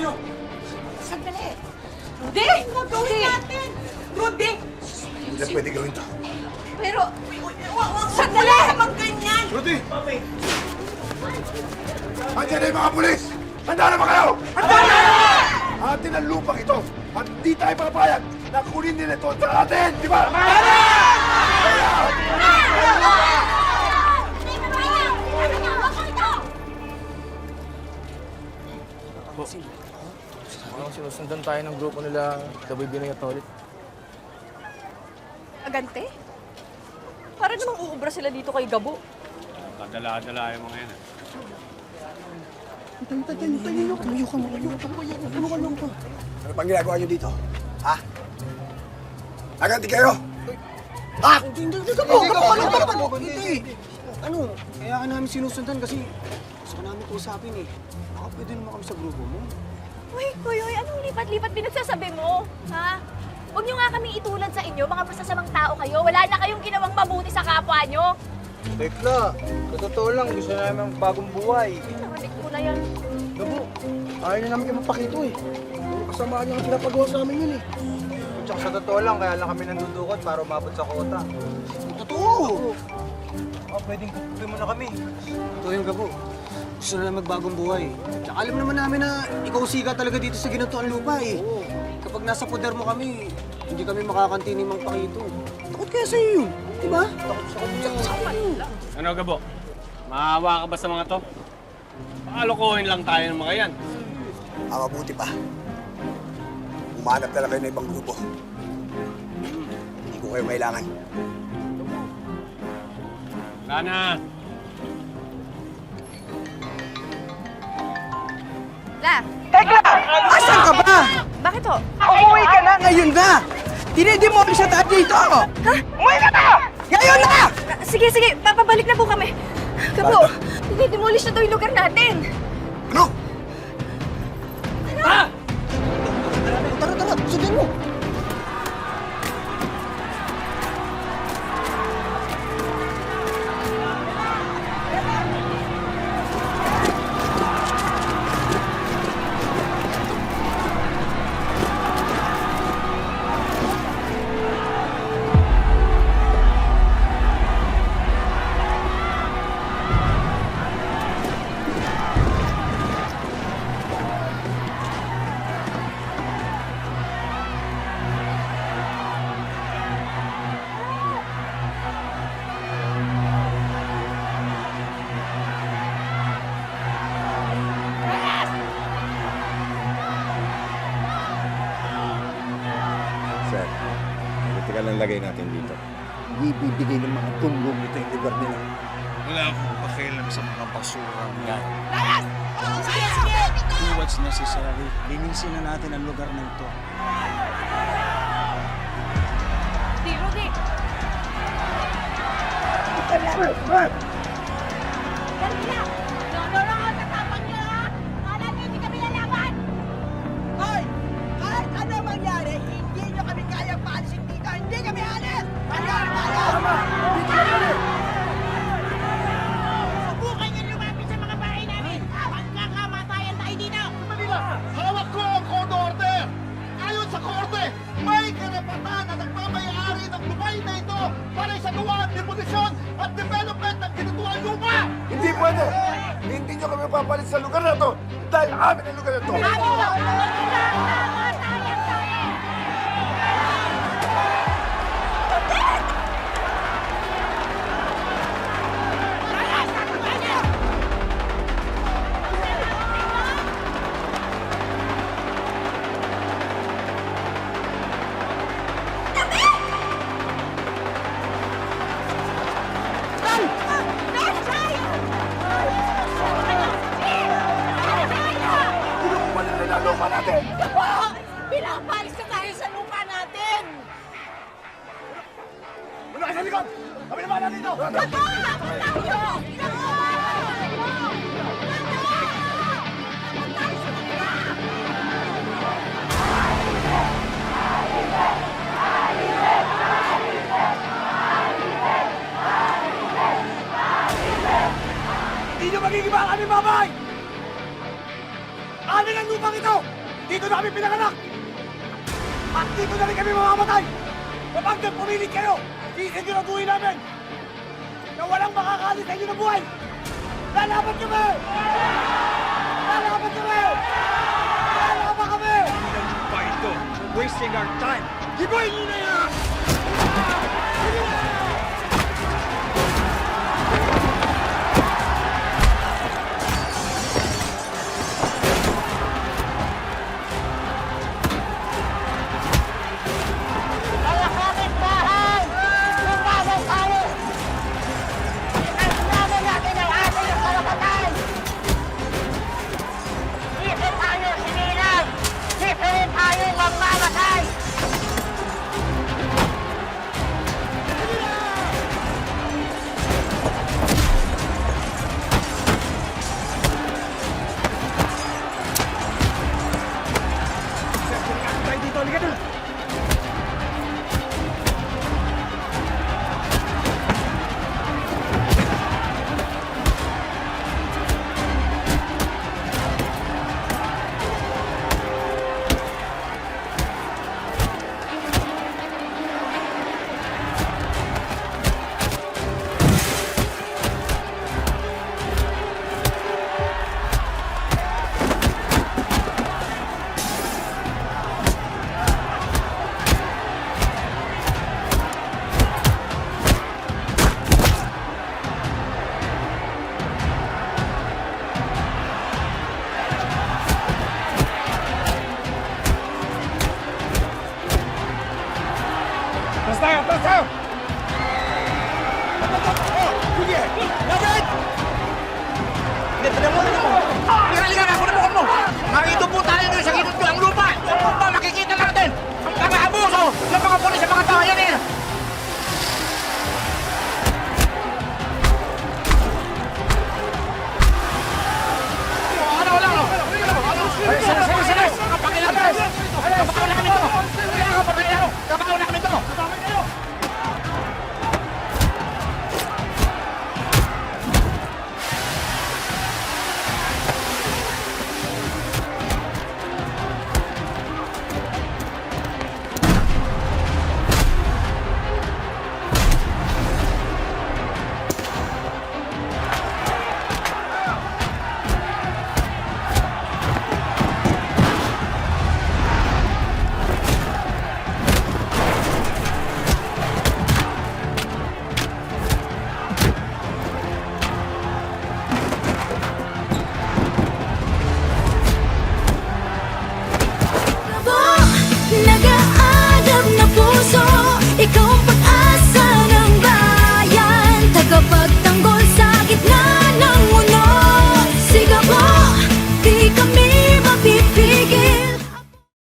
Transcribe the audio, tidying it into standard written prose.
tayo! Sandali! Rudy! Huwag gawin natin! Rudy! Hindi na pwede gawin to. Pero... Sandali! Wala namang ganyan! Rudy! Andiyan na yung mga pulis! Handa na ba kayo? Handa na! Atin ang lupang ito at di tayo papayag na kunin nila ito sa atin! Di ba? Sinusundan tayo ng grupo nila Daboy Binoy at Tolit. Agante? Para namang uubra sila dito kay Gabo. Kadala-dala yung mga yan. Ano pang ginagawa niyo dito? Ha? Naganti kayo? Ha? Hindi. Ano? Kaya ka namin sinusundan kasi gusto ka namin kausapin eh. Baka pwede naman kami sa grupo mo. Uy, anong lipat-lipat pinagsasabi mo? Ha? Huwag niyo nga kaming itulad sa inyo, mga masasamang tao kayo. Wala na kayong ginawang mabuti sa kapwa niyo. Tekla, sa totoo lang, gusto namin ng bagong buhay. Narinig ko na yan. Gabo, ayaw na namin kayo mapakito eh. Puro kasamaan niya ang pinapagawa sa amin yun eh. Tsaka sa totoo lang, kaya lang kami nandudukot para umabot sa kota. Totoo! Pwedeng kukunin mo na kami. Totoo yung Gabo. Gusto na lang magbagong buhay. Tsaka alam naman namin na ikaw siga talaga dito sa ginantuan lupa eh. Kapag nasa poder mo kami, hindi kami makakanti ni Mang Pakito. Takot kaya sa'yo yun, di ba? Takot sa'yo. Ano, Gabo? Maawa ka ba sa mga to? Pakalokohin lang tayo ng mga yan. Ang mabuti pa. Umanap na lang kayo ng ibang grupo. Hindi ko kayo kailangan. Wala na. La! Tekla! Asan ka ba? Bakit ho? Umuwi ka na ngayon na! Dinidemolish na tayo dito! Ha? Umuwi ka na! Ngayon na! Sige, papabalik na po kami. Gabo, dinidemolish na daw yung lugar natin. Ano? Tara, sundan mo! Sir, political ang lagay natin dito. Ibibigay ng mga tumbong ito yung lugar nila. Wala akong pakialam sa mga basurang yan. Sige! Towards necessary, linisin na natin ang lugar na ito. Di, Rudy! Dali na! No, tatapang niyo ha! Kala niyo hindi kami lalaban! Hoy! Kahit ano mangyari, hindi nyo kami kaya paalisin dito! Hindi kami alis! Subukan nyo lumapit sa mga bahay namin! Magkakamatayan tayo dito! Hawak ko ang court order! Ayon sa korte, may karapatan na nagmamayari ng lupain na ito para sa gawa, demolisyon at development ng ginutuan lupa! Hindi pwede! Hindi nyo kami papalit sa lugar na to dahil amin ang lugar na to! Pinukuman na nila ang lupa natin! Pinapalis na tayo sa lupa natin! Muna kayo sa likod! Kami naman natin ito! Hindi nyo magigiba ang aming babay! Amin ang lupang lupang ito! Dito na kami pinanganak! At dito na rin kami mamamatay! Kapag nagpumilit kayo, sisiguraduhin namin na walang makakalit sa inyo ng buhay! Lalaban kami! Lalaban kami! Lalaban kami! Wasting our time. Giboy niyo na yan!